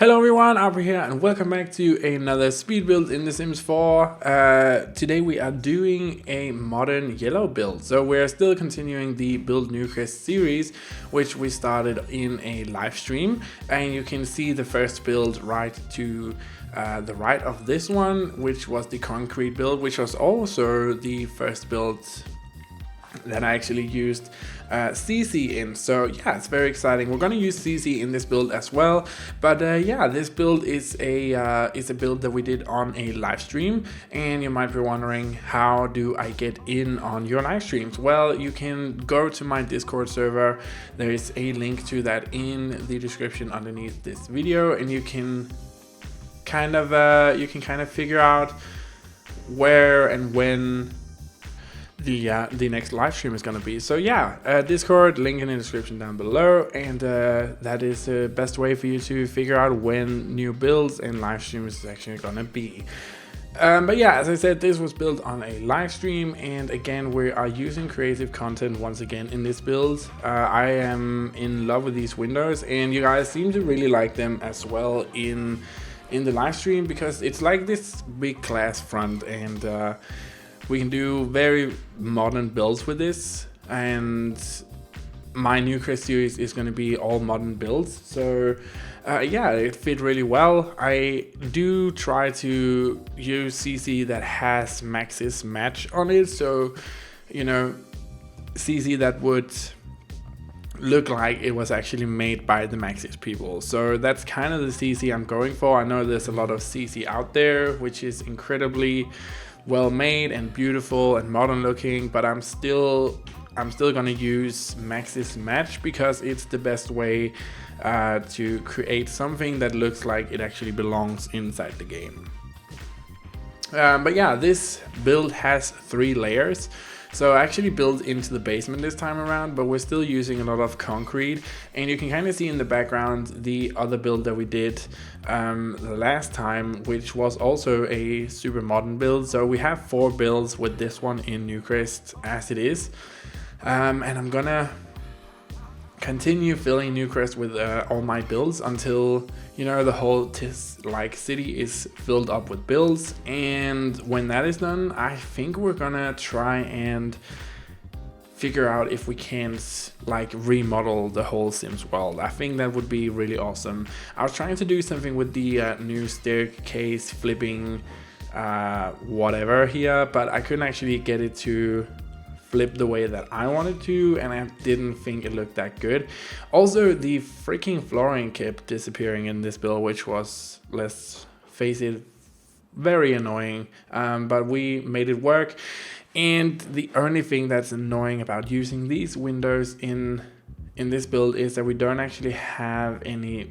Hello everyone, Auvbri here and welcome back to another speed build in The Sims 4. Today we are doing a modern yellow build. So we're still continuing the Build Newcrest series, which we started in a live stream. And you can see the first build right to the right of this one, which was the concrete build, which was also the first build that I actually used CC in. So yeah, it's very exciting. We're gonna use CC in this build as well. But yeah, this build is a build that we did on a live stream, and you might be wondering, how do I get in on your live streams? Well, you can go to my Discord server. There is a link to that in the description underneath this video, and you can kind of figure out where and when the next live stream is going to be. So yeah, Discord, link in the description down below, and that is the best way for you to figure out when new builds and live streams is actually going to be. But yeah, as I said, this was built on a live stream, and again we are using creative content once again in this build. I am in love with these windows, and you guys seem to really like them as well in the live stream, because it's like this big glass front, and we can do very modern builds with this, and my Newcrest series is going to be all modern builds. So yeah, it fit really well. I do try to use CC that has Maxis match on it, so you know, CC that would look like it was actually made by the Maxis people. So that's kind of the CC I'm going for. I know there's a lot of CC out there which is incredibly well made and beautiful and modern looking, but I'm still gonna use Maxis match because it's the best way to create something that looks like it actually belongs inside the game. But yeah, this build has 3 layers. So I actually built into the basement this time around, but we're still using a lot of concrete, and you can kind of see in the background the other build that we did the last time, which was also a super modern build. So we have 4 builds with this one in Newcrest as it is, and I'm gonna continue filling Newcrest with all my builds until, you know, the whole city is filled up with builds. And when that is done, I think we're gonna try and figure out if we can like remodel the whole Sims world. I think that would be really awesome. I was trying to do something with the new staircase flipping whatever here, but I couldn't actually get it to flip the way that I wanted to, and I didn't think it looked that good. Also, the freaking flooring kept disappearing in this build, which was, let's face it, very annoying, but we made it work. And the only thing that's annoying about using these windows in this build is that we don't actually have any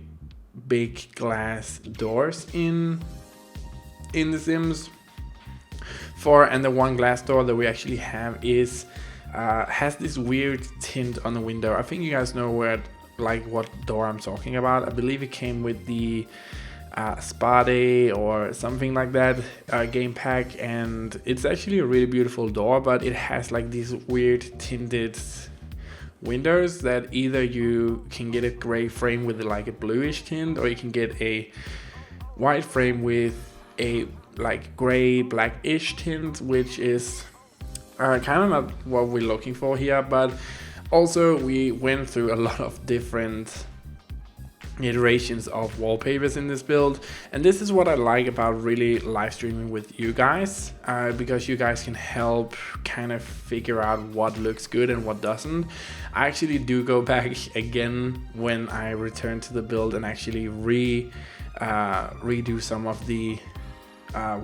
big glass doors in the Sims 4, and the one glass door that we actually have is has this weird tint on the window. I think you guys know what door I'm talking about. I believe it came with the Spa Day or something like that game pack, and it's actually a really beautiful door, but it has like these weird tinted windows that either you can get a gray frame with like a bluish tint, or you can get a white frame with a like gray blackish tint, which is kind of not what we're looking for here. But also we went through a lot of different iterations of wallpapers in this build, and this is what I like about really live streaming with you guys, because you guys can help kind of figure out what looks good and what doesn't. I actually do go back again when I return to the build and actually redo some of the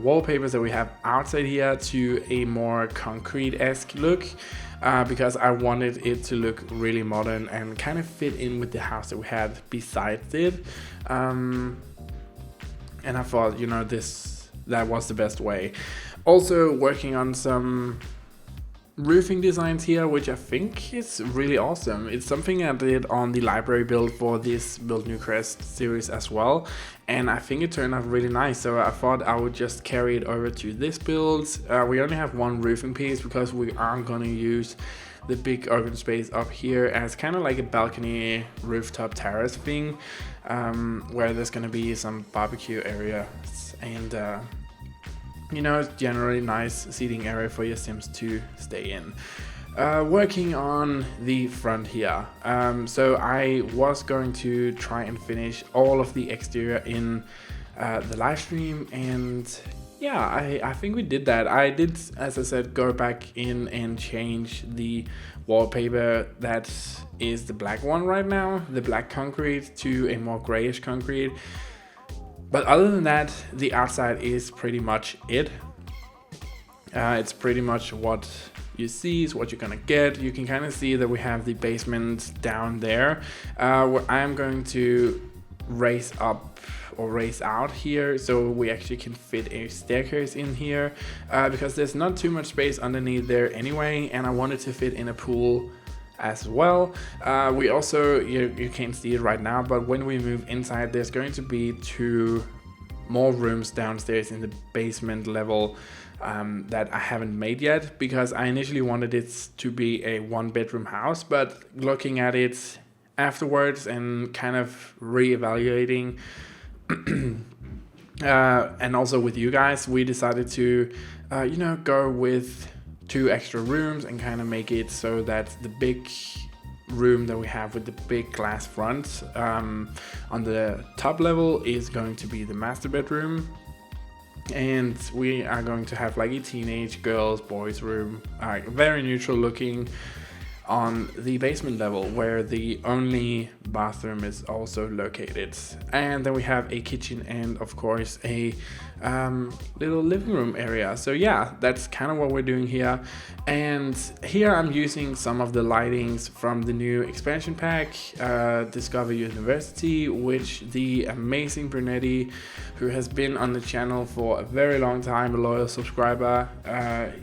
wallpapers that we have outside here to a more concrete-esque look, because I wanted it to look really modern and kind of fit in with the house that we had besides it, and I thought, you know, that was the best way. Also working on some roofing designs here, which I think is really awesome. It's something I did on the library build for this Build Newcrest series as well, and I think it turned out really nice, so I thought I would just carry it over to this build. We only have 1 roofing piece because we aren't going to use the big open space up here as kind of like a balcony rooftop terrace thing, where there's gonna be some barbecue areas and you know, it's generally nice seating area for your Sims to stay in. Working on the front here. So I was going to try and finish all of the exterior in the live stream, and yeah, I think we did that. I did, as I said, go back in and change the wallpaper that is the black one right now, the black concrete, to a more grayish concrete. But other than that, the outside is pretty much it. It's pretty much what you see is what you're gonna get. You can kind of see that we have the basement down there, where I'm going to raise up or raise out here so we actually can fit a staircase in here, because there's not too much space underneath there anyway, and I wanted to fit in a pool as well. We also, you can't see it right now, but when we move inside, there's going to be 2 more rooms downstairs in the basement level that I haven't made yet, because I initially wanted it to be a 1-bedroom house, but looking at it afterwards and kind of re-evaluating and also with you guys, we decided to you know, go with 2 extra rooms and kind of make it so that the big room that we have with the big glass front on the top level is going to be the master bedroom, and we are going to have like a teenage girls boys room, very neutral looking, on the basement level where the only bathroom is also located. And then we have a kitchen and of course a little living room area. So yeah, that's kind of what we're doing here. And here I'm using some of the lightings from the new expansion pack, Discover University, which the amazing Brunetti, who has been on the channel for a very long time, a loyal subscriber,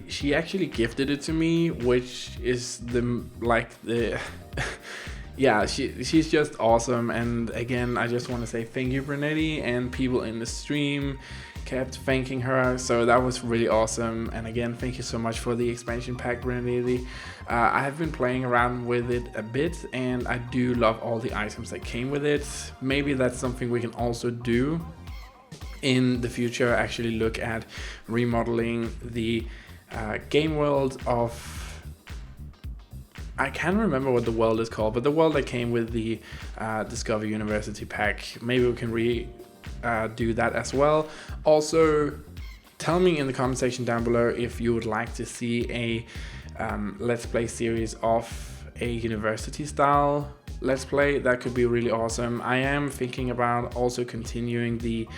she actually gifted it to me, which is the yeah, she's just awesome. And again, I just want to say thank you, Brunetti, and people in the stream kept thanking her, so that was really awesome. And again, thank you so much for the expansion pack, Brunetti. I have been playing around with it a bit, and I do love all the items that came with it. Maybe that's something we can also do in the future, actually look at remodeling the game world of, I can't remember what the world is called, but the world that came with the Discover University pack. Maybe we can do that as well. Also, tell me in the comment section down below if you would like to see a let's play series of a university style let's play. That could be really awesome. I am thinking about also continuing the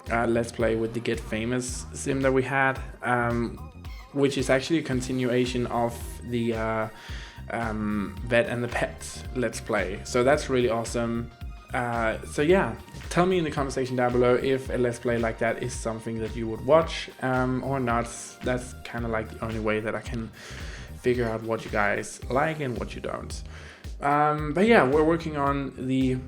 let's play with the Get Famous sim that we had, which is actually a continuation of the Vet and the Pet let's play. So that's really awesome. So yeah, tell me in the comment section down below if a let's play like that is something that you would watch or not. That's kind of like the only way that I can figure out what you guys like and what you don't. But yeah, we're working on the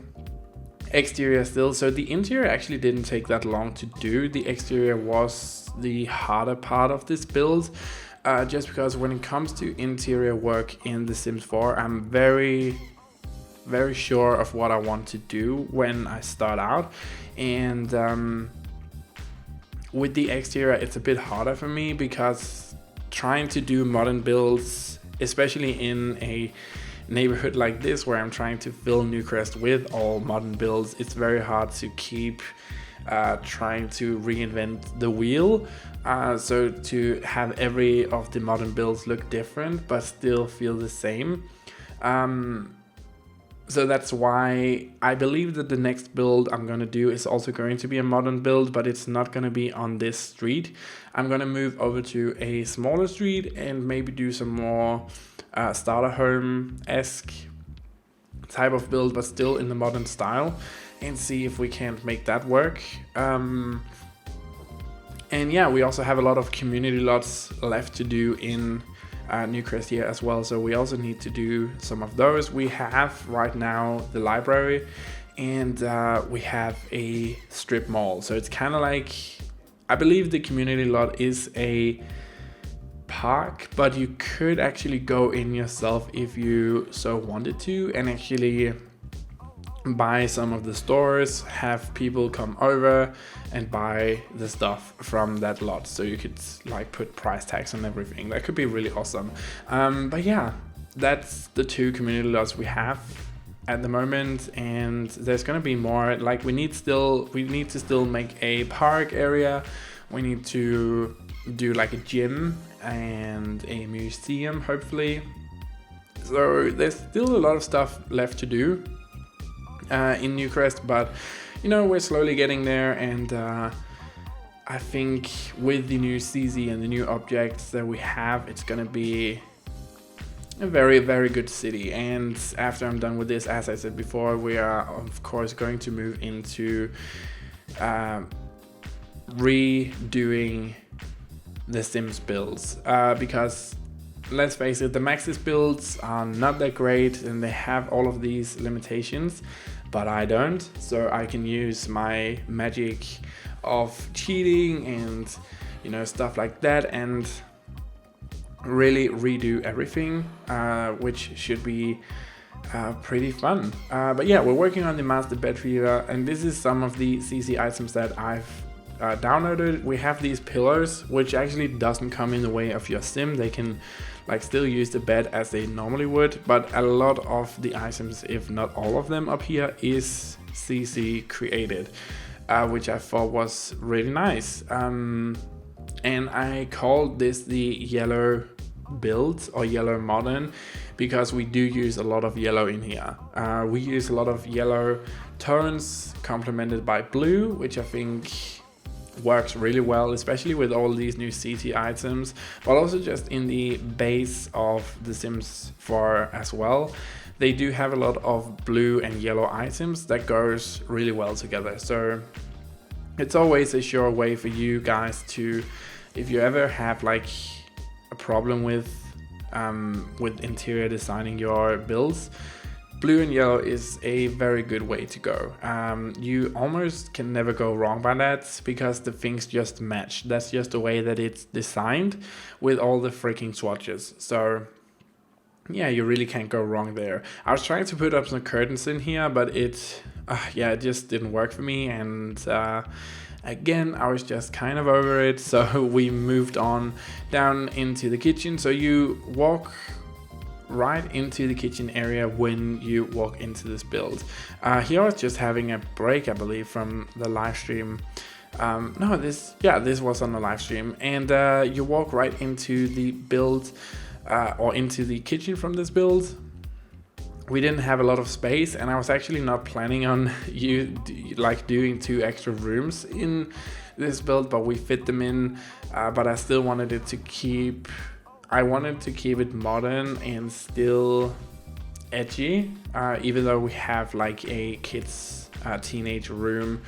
exterior still. So the interior actually didn't take that long to do. The exterior was the harder part of this build, just because when it comes to interior work in The Sims 4, I'm very sure of what I want to do when I start out, and with the exterior it's a bit harder for me, because trying to do modern builds, especially in a neighborhood like this where I'm trying to fill Newcrest with all modern builds, it's very hard to keep trying to reinvent the wheel, so to have every of the modern builds look different but still feel the same. So that's why I believe that the next build I'm going to do is also going to be a modern build, but it's not going to be on this street. I'm going to move over to a smaller street and maybe do some more starter home-esque type of build, but still in the modern style, and see if we can't make that work. And yeah, we also have a lot of community lots left to do in Newcrest here as well, so we also need to do some of those. We have right now the library, and we have a strip mall, so it's kind of like, I believe the community lot is a park, but you could actually go in yourself if you so wanted to, and actually buy some of the stores, have people come over and buy the stuff from that lot, so you could like put price tags on everything. That could be really awesome. But yeah, that's the 2 community lots we have at the moment, and there's gonna be more. Like we need to still make a park area. We need to do like a gym and a museum, hopefully. So there's still a lot of stuff left to do in Newcrest, but you know, we're slowly getting there, and I think with the new CZ and the new objects that we have, it's gonna be a very, very good city. And after I'm done with this, as I said before, we are of course going to move into redoing the Sims builds, because let's face it, the Maxis builds are not that great and they have all of these limitations, but I don't. So I can use my magic of cheating and, you know, stuff like that, and really redo everything, which should be pretty fun. But yeah, we're working on the master bed feeder, and this is some of the CC items that I've downloaded. We have these pillars, which actually doesn't come in the way of your sim. They can like still use the bed as they normally would, but a lot of the items, if not all of them up here, is CC created, which I thought was really nice. And I called this the yellow build or yellow modern because we do use a lot of yellow in here. We use a lot of yellow tones complemented by blue, which I think works really well, especially with all these new CT items, but also just in the base of The Sims 4 as well. They do have a lot of blue and yellow items that goes really well together. So it's always a sure way for you guys to, if you ever have like a problem with interior designing your builds, blue and yellow is a very good way to go. You almost can never go wrong by that because the things just match. That's just the way that it's designed with all the freaking swatches. So yeah, you really can't go wrong there. I was trying to put up some curtains in here, but it just didn't work for me. And again, I was just kind of over it. So we moved on down into the kitchen. So you walk right into the kitchen area when you walk into this build. Here I was just having a break, I believe, from the live stream. This was on the live stream, and you walk right into the build, or into the kitchen from this build. We didn't have a lot of space, and I was actually not planning on doing 2 extra rooms in this build, but we fit them in. But I still wanted it to keep. I wanted to keep it modern and still edgy, even though we have like a kids teenage room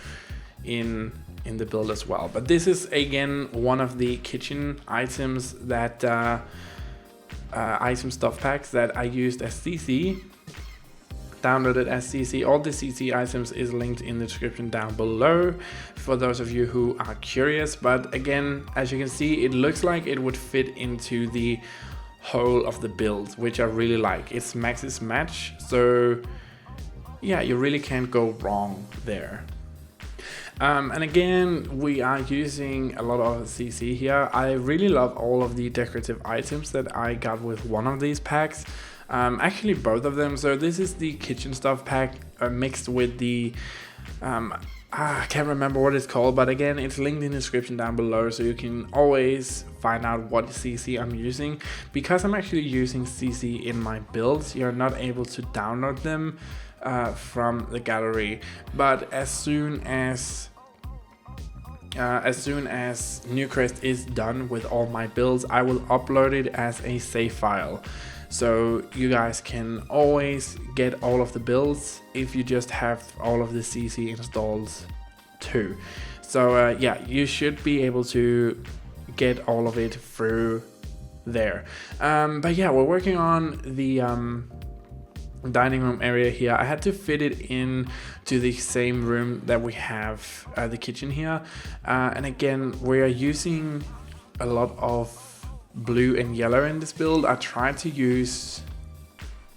in the build as well. But this is again one of the kitchen items that item stuff packs that I used as CC, downloaded as CC. All the CC items is linked in the description down below for those of you who are curious. But again, as you can see, it looks like it would fit into the whole of the build, which I really like. It's Maxis match, so yeah, you really can't go wrong there. And again, we are using a lot of CC here. I really love all of the decorative items that I got with one of these packs. Actually both of them. So this is the kitchen stuff pack mixed with the I can't remember what it's called, but again, it's linked in the description down below, so you can always find out what CC I'm using. Because I'm actually using CC in my builds, you're not able to download them from the gallery, but as soon as Newcrest is done with all my builds, I will upload it as a save file. So you guys can always get all of the builds if you just have all of the CC installed too. So yeah, you should be able to get all of it through there. But yeah, we're working on the dining room area here. I had to fit it in to the same room that we have the kitchen here. And again, we are using a lot of blue and yellow in this build. I tried to use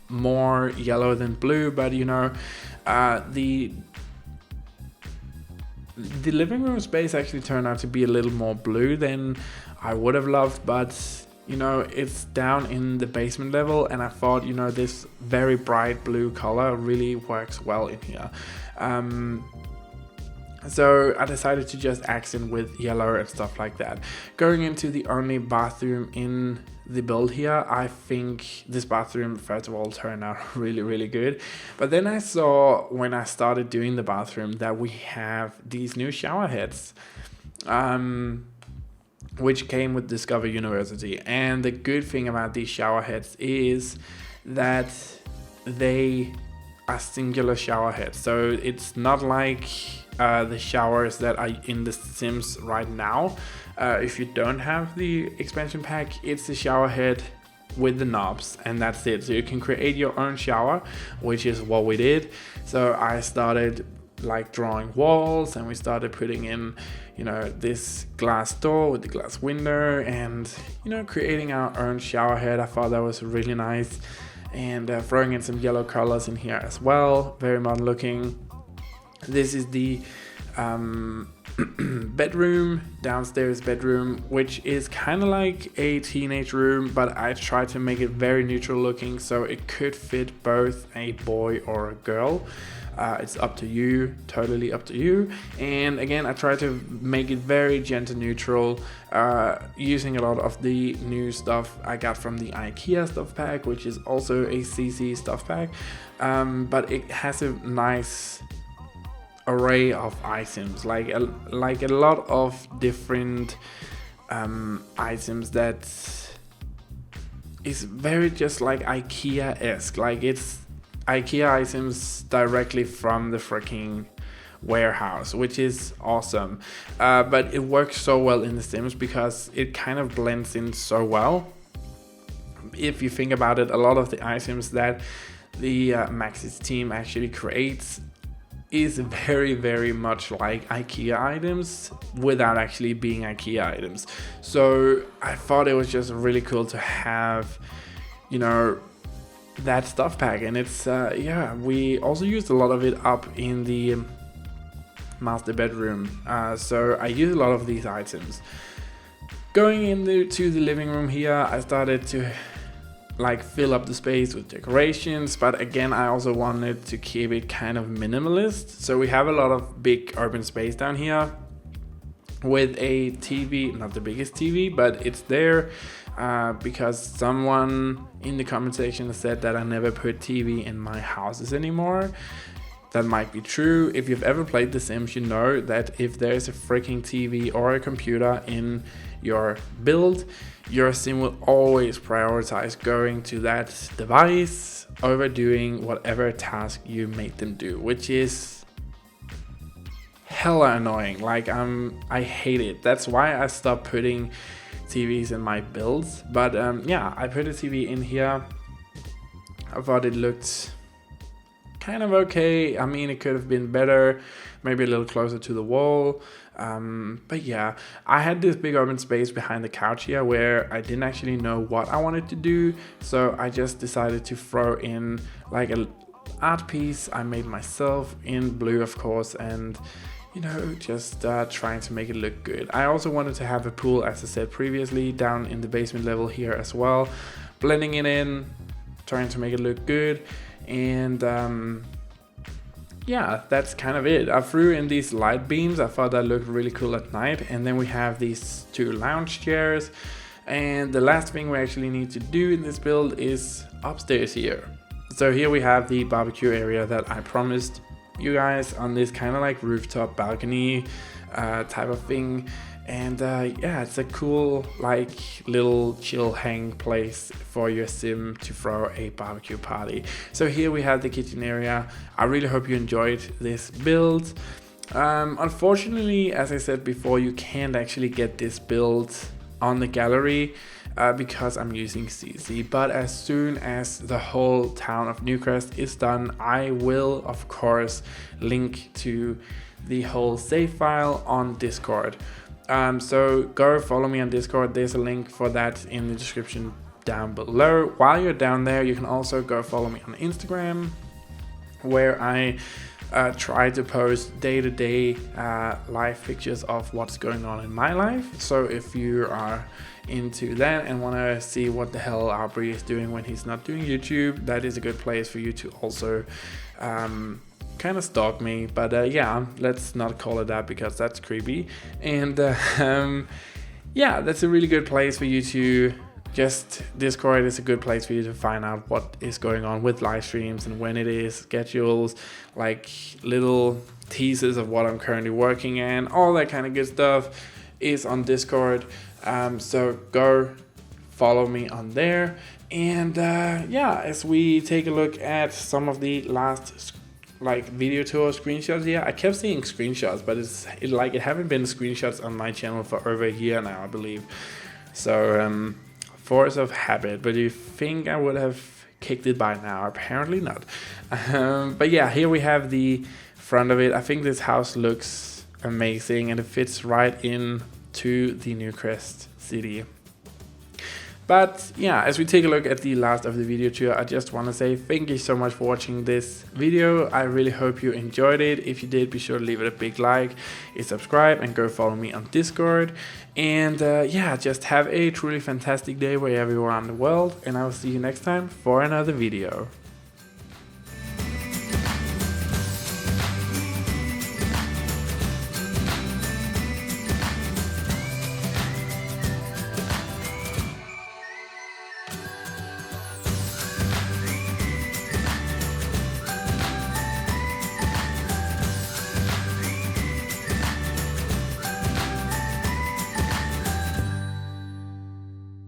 more yellow than blue, but you know, the living room space actually turned out to be a little more blue than I would have loved, but you know, it's down in the basement level, and I thought, you know, this very bright blue color really works well in here. So I decided to just accent with yellow and stuff like that. Going into the only bathroom in the build here, I think this bathroom, first of all, turned out really good. But then I saw, when I started doing the bathroom, that we have these new shower heads, which came with Discover University. And the good thing about these shower heads is that they are singular shower heads. So it's not like the showers that are in the Sims right now. If you don't have the expansion pack, it's the shower head with the knobs, and that's it. So you can create your own shower, which is what we did. So I started like drawing walls, and we started putting in, you know, this glass door with the glass window, and you know, creating our own shower head. I thought that was really nice, and throwing in some yellow colors in here as well, very modern looking. This is the bedroom, downstairs bedroom, which is kind of like a teenage room, but I tried to make it very neutral looking, so it could fit both a boy or a girl. It's up to you, totally up to you. And again, I tried to make it very gender neutral, using a lot of the new stuff I got from the IKEA stuff pack, which is also a CC stuff pack, but it has a nice array of items, like a lot of different items that is very just like IKEA-esque. Like it's IKEA items directly from the freaking warehouse, which is awesome. But it works so well in The Sims because it kind of blends in so well. If you think about it, a lot of the items that the Maxis team actually creates is very much like IKEA items without actually being IKEA items. So I thought it was just really cool to have, you know, that stuff pack. And it's yeah, we also used a lot of it up in the master bedroom, so I used a lot of these items. Going into the living room here, I started to like fill up the space with decorations, but again, I also wanted to keep it kind of minimalist. So we have a lot of big urban space down here with a TV, not the biggest TV, but it's there because someone in the comment section said that I never put TV in my houses anymore. That might be true. If you've ever played The Sims, you know that if there's a freaking TV or a computer in your build, your sim will always prioritize going to that device over doing whatever task you made them do, which is hella annoying. Like I hate it. That's why I stopped putting TVs in my builds. But yeah, I put a TV in here. I thought it looked kind of okay. I mean, it could have been better, maybe a little closer to the wall. But yeah, I had this big open space behind the couch here where I didn't actually know what I wanted to do. So I just decided to throw in like an art piece I made myself in blue, of course, and you know, just trying to make it look good. I also wanted to have a pool, as I said previously, down in the basement level here as well, blending it in, trying to make it look good. And yeah, that's kind of it. I threw in these light beams. I thought that looked really cool at night. And then we have these two lounge chairs. And the last thing we actually need to do in this build is upstairs here. So here we have the barbecue area that I promised you guys on this kind of like rooftop balcony type of thing. And yeah, it's a cool like little chill hang place for your sim to throw a barbecue party. So here we have the kitchen area. I really hope you enjoyed this build. Unfortunately, as I said before, you can't actually get this build on the gallery because I'm using CC. But as soon as the whole town of Newcrest is done, I will of course link to the whole save file on Discord. So go follow me on Discord. There's a link for that in the description down below. While you're down there, you can also go follow me on Instagram, where I try to post day-to-day live pictures of what's going on in my life. So if you are into that and want to see what the hell Auvbri is doing when he's not doing YouTube, that is a good place for you to also kind of stalk me. But yeah, let's not call it that because that's creepy. And yeah, that's a really good place for you to just Discord is a good place for you to find out what is going on with live streams and when it is, schedules, like little teasers of what I'm currently working in, all that kind of good stuff is on Discord. So go follow me on there. And yeah, as we take a look at some of the last like video tour screenshots here, I kept seeing screenshots, but it haven't been screenshots on my channel for over a year now, I believe. So force of habit, but you think I would have kicked it by now? Apparently not. But yeah, here we have the front of it. I think this house looks amazing and it fits right in to the Newcrest city. But yeah, as we take a look at the last of the video tour, I just want to say thank you so much for watching this video. I really hope you enjoyed it. If you did, be sure to leave it a big like, subscribe, and go follow me on Discord. And yeah, just have a truly fantastic day wherever you are in the world. And I will see you next time for another video.